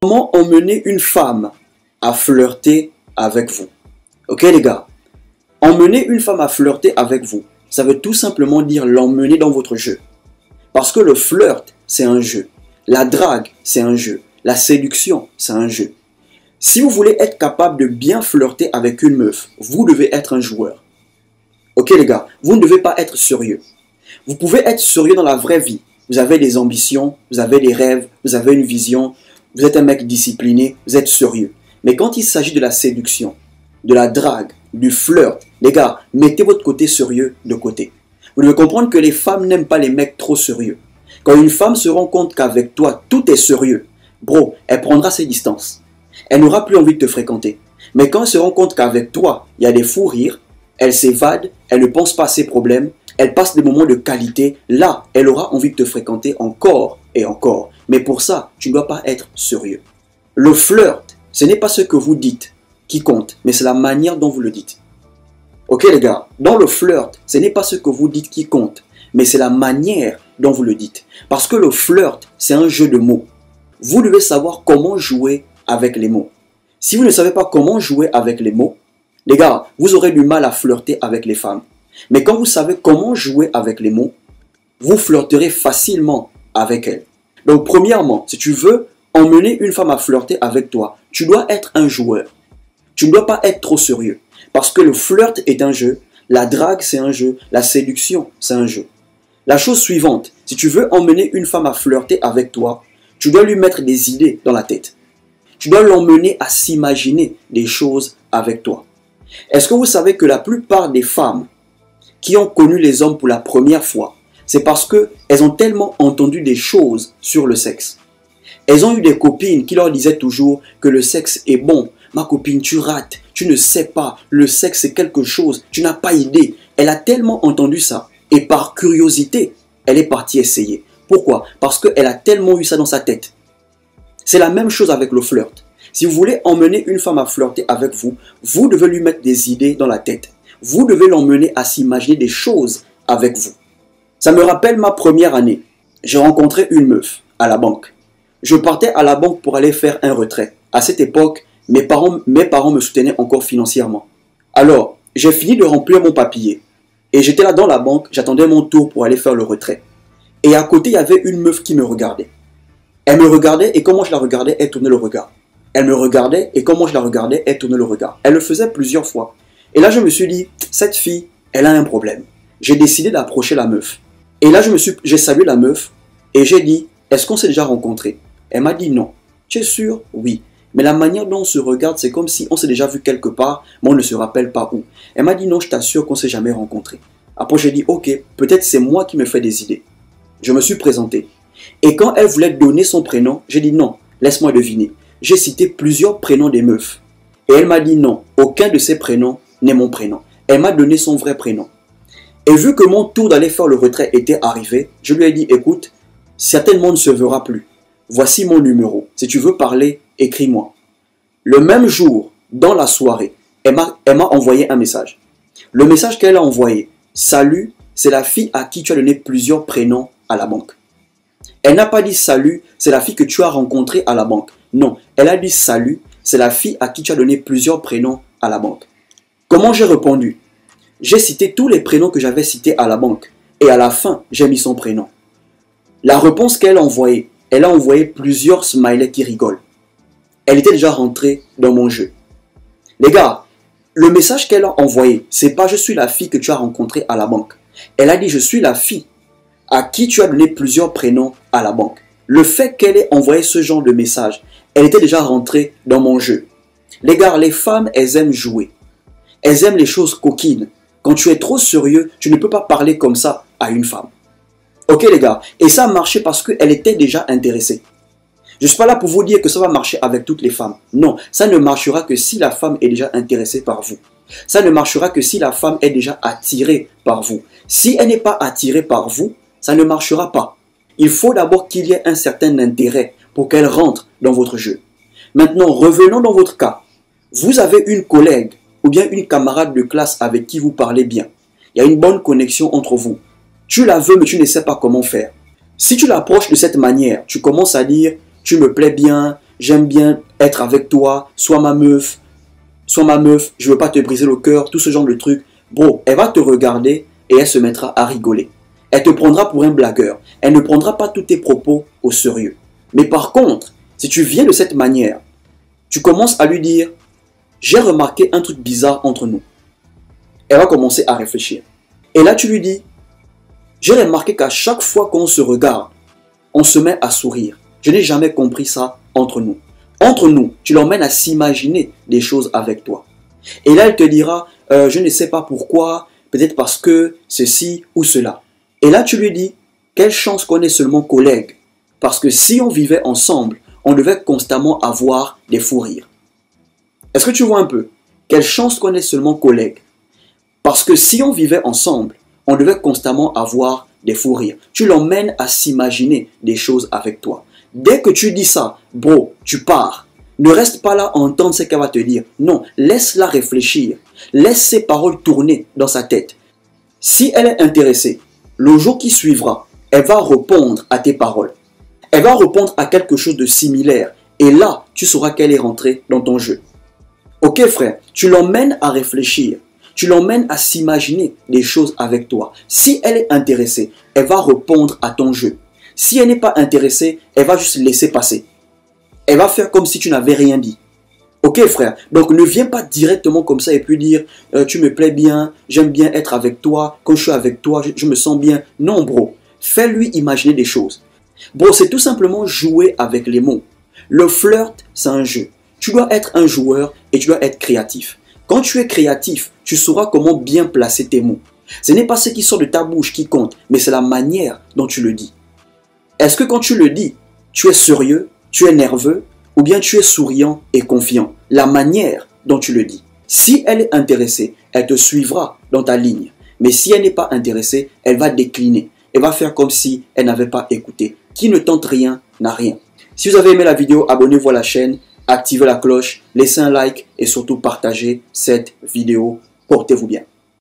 Comment emmener une femme à flirter avec vous? Ok les gars, emmener une femme à flirter avec vous, ça veut tout simplement dire l'emmener dans votre jeu. Parce que le flirt, c'est un jeu. La drague, c'est un jeu. La séduction, c'est un jeu. Si vous voulez être capable de bien flirter avec une meuf, vous devez être un joueur. Ok les gars, vous ne devez pas être sérieux. Vous pouvez être sérieux dans la vraie vie. Vous avez des ambitions, vous avez des rêves, vous avez une vision, vous êtes un mec discipliné, vous êtes sérieux. Mais quand il s'agit de la séduction, de la drague, du flirt, les gars, mettez votre côté sérieux de côté. Vous devez comprendre que les femmes n'aiment pas les mecs trop sérieux. Quand une femme se rend compte qu'avec toi, tout est sérieux, bro, elle prendra ses distances. Elle n'aura plus envie de te fréquenter. Mais quand elle se rend compte qu'avec toi, il y a des fous rires, elle s'évade, elle ne pense pas à ses problèmes, elle passe des moments de qualité, là, elle aura envie de te fréquenter encore et encore. Mais pour ça, tu ne dois pas être sérieux. Le flirt, ce n'est pas ce que vous dites qui compte, mais c'est la manière dont vous le dites. Ok les gars, dans le flirt, ce n'est pas ce que vous dites qui compte, mais c'est la manière dont vous le dites. Parce que le flirt, c'est un jeu de mots. Vous devez savoir comment jouer avec les mots. Si vous ne savez pas comment jouer avec les mots, les gars, vous aurez du mal à flirter avec les femmes. Mais quand vous savez comment jouer avec les mots, vous flirterez facilement avec elles. Donc premièrement, si tu veux emmener une femme à flirter avec toi, tu dois être un joueur. Tu ne dois pas être trop sérieux. Parce que le flirt est un jeu, la drague c'est un jeu, la séduction c'est un jeu. La chose suivante, si tu veux emmener une femme à flirter avec toi, tu dois lui mettre des idées dans la tête. Tu dois l'emmener à s'imaginer des choses avec toi. Est-ce que vous savez que la plupart des femmes qui ont connu les hommes pour la première fois, c'est parce qu'elles ont tellement entendu des choses sur le sexe. Elles ont eu des copines qui leur disaient toujours que le sexe est bon. Ma copine, tu rates, tu ne sais pas, le sexe c'est quelque chose, tu n'as pas idée. Elle a tellement entendu ça et par curiosité, elle est partie essayer. Pourquoi? Parce qu'elle a tellement eu ça dans sa tête. C'est la même chose avec le flirt. Si vous voulez emmener une femme à flirter avec vous, vous devez lui mettre des idées dans la tête. Vous devez l'emmener à s'imaginer des choses avec vous. Ça me rappelle ma première année. J'ai rencontré une meuf à la banque. Je partais à la banque pour aller faire un retrait. À cette époque, mes parents me soutenaient encore financièrement. Alors, j'ai fini de remplir mon papier. Et j'étais là dans la banque, j'attendais mon tour pour aller faire le retrait. Et à côté, il y avait une meuf qui me regardait. Elle me regardait et comment je la regardais, elle tournait le regard. Elle me regardait et comment je la regardais, elle tournait le regard. Elle le faisait plusieurs fois. Et là, je me suis dit, cette fille, elle a un problème. J'ai décidé d'approcher la meuf. Et là, j'ai salué la meuf et j'ai dit, est-ce qu'on s'est déjà rencontrés? Elle m'a dit non. Tu es sûr? Oui. Mais la manière dont on se regarde, c'est comme si on s'est déjà vu quelque part, mais on ne se rappelle pas où. Elle m'a dit non, je t'assure qu'on ne s'est jamais rencontrés. Après, j'ai dit, ok, peut-être c'est moi qui me fais des idées. Je me suis présenté. Et quand elle voulait donner son prénom, j'ai dit non, laisse-moi deviner. J'ai cité plusieurs prénoms des meufs. Et elle m'a dit non, aucun de ces prénoms n'est mon prénom. Elle m'a donné son vrai prénom. Et vu que mon tour d'aller faire le retrait était arrivé, je lui ai dit, écoute, certainement on ne se verra plus. Voici mon numéro. Si tu veux parler, écris-moi. Le même jour, dans la soirée, elle m'a envoyé un message. Le message qu'elle a envoyé, salut, c'est la fille à qui tu as donné plusieurs prénoms à la banque. Elle n'a pas dit salut, c'est la fille que tu as rencontrée à la banque. Non, elle a dit salut, c'est la fille à qui tu as donné plusieurs prénoms à la banque. Comment j'ai répondu? J'ai cité tous les prénoms que j'avais cités à la banque. Et à la fin, j'ai mis son prénom. La réponse qu'elle a envoyée, elle a envoyé plusieurs smileys qui rigolent. Elle était déjà rentrée dans mon jeu. Les gars, le message qu'elle a envoyé, c'est pas je suis la fille que tu as rencontrée à la banque. Elle a dit je suis la fille à qui tu as donné plusieurs prénoms à la banque. Le fait qu'elle ait envoyé ce genre de message, elle était déjà rentrée dans mon jeu. Les gars, les femmes, elles aiment jouer. Elles aiment les choses coquines. Quand tu es trop sérieux, tu ne peux pas parler comme ça à une femme. Ok les gars, et ça a marché parce qu'elle était déjà intéressée. Je ne suis pas là pour vous dire que ça va marcher avec toutes les femmes. Non, ça ne marchera que si la femme est déjà intéressée par vous. Ça ne marchera que si la femme est déjà attirée par vous. Si elle n'est pas attirée par vous, ça ne marchera pas. Il faut d'abord qu'il y ait un certain intérêt pour qu'elle rentre dans votre jeu. Maintenant, revenons dans votre cas. Vous avez une collègue ou bien une camarade de classe avec qui vous parlez bien. Il y a une bonne connexion entre vous. Tu la veux mais tu ne sais pas comment faire. Si tu l'approches de cette manière, tu commences à dire « tu me plais bien, j'aime bien être avec toi, sois ma meuf, je veux pas te briser le cœur, tout ce genre de trucs. Bro, elle va te regarder et elle se mettra à rigoler. Elle te prendra pour un blagueur. Elle ne prendra pas tous tes propos au sérieux. Mais par contre, si tu viens de cette manière, tu commences à lui dire, j'ai remarqué un truc bizarre entre nous. Elle va commencer à réfléchir. Et là, tu lui dis, j'ai remarqué qu'à chaque fois qu'on se regarde, on se met à sourire. Je n'ai jamais compris ça entre nous. Entre nous, tu l'emmènes à s'imaginer des choses avec toi. Et là, elle te dira, je ne sais pas pourquoi, peut-être parce que ceci ou cela. Et là, tu lui dis, quelle chance qu'on est seulement collègues. Parce que si on vivait ensemble, on devait constamment avoir des fous rires. Est-ce que tu vois un peu? Quelle chance qu'on est seulement collègues. Parce que si on vivait ensemble, on devait constamment avoir des fous rires. Tu l'emmènes à s'imaginer des choses avec toi. Dès que tu dis ça, bro, tu pars. Ne reste pas là à entendre ce qu'elle va te dire. Non, laisse-la réfléchir. Laisse ses paroles tourner dans sa tête. Si elle est intéressée, le jour qui suivra, elle va répondre à tes paroles. Elle va répondre à quelque chose de similaire. Et là, tu sauras qu'elle est rentrée dans ton jeu. Ok frère, tu l'emmènes à réfléchir. Tu l'emmènes à s'imaginer des choses avec toi. Si elle est intéressée, elle va répondre à ton jeu. Si elle n'est pas intéressée, elle va juste laisser passer. Elle va faire comme si tu n'avais rien dit. Ok frère, donc ne viens pas directement comme ça et puis dire tu me plais bien, j'aime bien être avec toi, quand je suis avec toi, je me sens bien. Non bro, fais-lui imaginer des choses. Bro, c'est tout simplement jouer avec les mots. Le flirt, c'est un jeu. Tu dois être un joueur et tu dois être créatif. Quand tu es créatif, tu sauras comment bien placer tes mots. Ce n'est pas ce qui sort de ta bouche qui compte, mais c'est la manière dont tu le dis. Est-ce que quand tu le dis, tu es sérieux, tu es nerveux, ou bien tu es souriant et confiant? La manière dont tu le dis. Si elle est intéressée, elle te suivra dans ta ligne. Mais si elle n'est pas intéressée, elle va décliner. Elle va faire comme si elle n'avait pas écouté. Qui ne tente rien n'a rien. Si vous avez aimé la vidéo, abonnez-vous à la chaîne, activez la cloche, laissez un like et surtout partagez cette vidéo. Portez-vous bien.